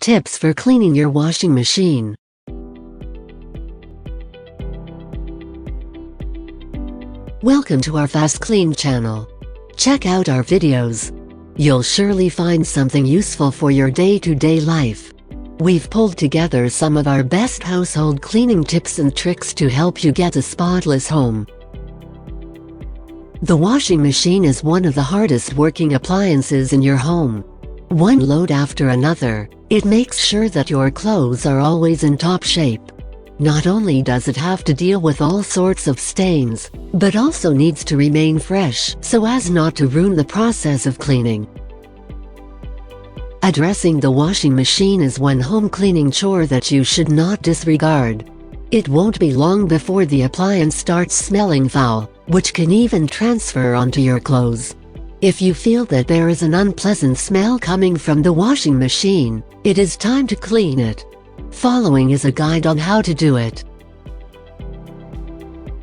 tips for cleaning your washing machine. Welcome to our FastKlean channel. Check out our videos. You'll surely find something useful for your day-to-day life. We've pulled together some of our best household cleaning tips and tricks to help you get a spotless home. The washing machine is one of the hardest working appliances in your home. One load after another, it makes sure that your clothes are always in top shape. Not only does it have to deal with all sorts of stains, but also needs to remain fresh so as not to ruin the process of cleaning. Addressing the washing machine is one home cleaning chore that you should not disregard. It won't be long before the appliance starts smelling foul, which can even transfer onto your clothes. If you feel that there is an unpleasant smell coming from the washing machine, it is time to clean it. Following is a guide on how to do it.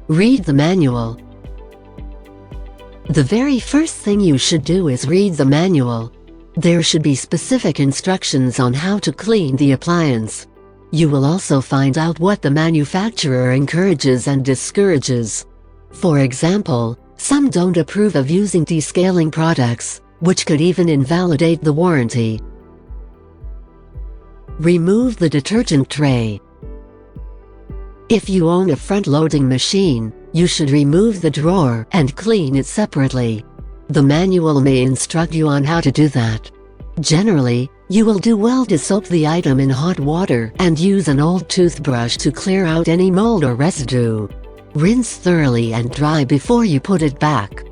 Read the manual. The very first thing you should do is read the manual. There should be specific instructions on how to clean the appliance. You will also find out what the manufacturer encourages and discourages. For example, some don't approve of using descaling products, which could even invalidate the warranty. Remove the detergent tray. If you own a front-loading machine, you should remove the drawer and clean it separately. The manual may instruct you on how to do that. Generally, you will do well to soak the item in hot water and use an old toothbrush to clear out any mold or residue. Rinse thoroughly and dry before you put it back.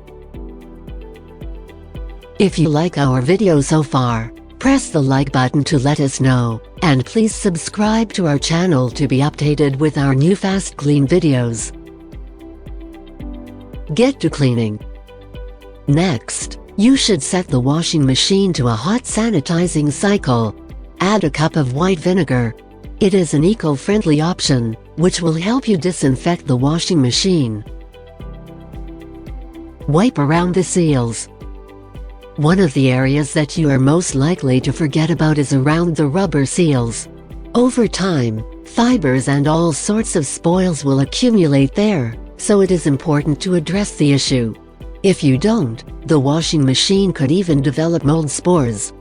If you like our video so far, press the like button to let us know, and please subscribe to our channel to be updated with our new FastKlean videos. Get to cleaning. Next, you should set the washing machine to a hot sanitizing cycle. Add a cup of white vinegar. It is an eco-friendly option, which will help you disinfect the washing machine. Wipe around the seals. One of the areas that you are most likely to forget about is around the rubber seals. Over time, fibers and all sorts of spoils will accumulate there, so it is important to address the issue. If you don't, the washing machine could even develop mold spores.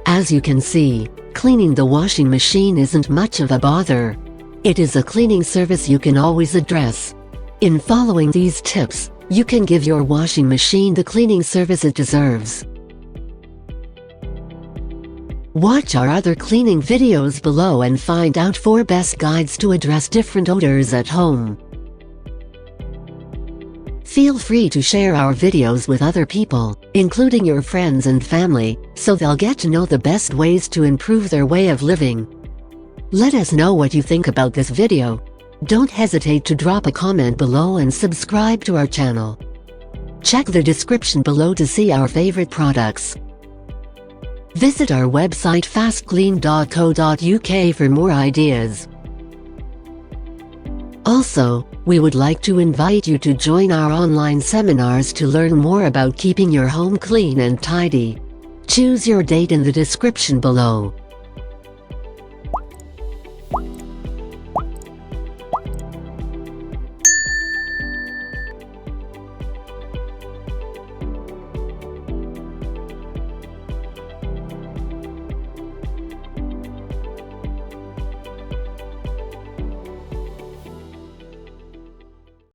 As you can see, cleaning the washing machine isn't much of a bother. It is a cleaning service you can always address. In following these tips, you can give your washing machine the cleaning service it deserves. Watch our other cleaning videos below and find out 4 best guides to address different odors at home. Feel free to share our videos with other people, including your friends and family, so they'll get to know the best ways to improve their way of living. Let us know what you think about this video. Don't hesitate to drop a comment below and subscribe to our channel. Check the description below to see our favorite products. Visit our website fastklean.co.uk for more ideas. Also, we would like to invite you to join our online seminars to learn more about keeping your home clean and tidy. Choose your date in the description below.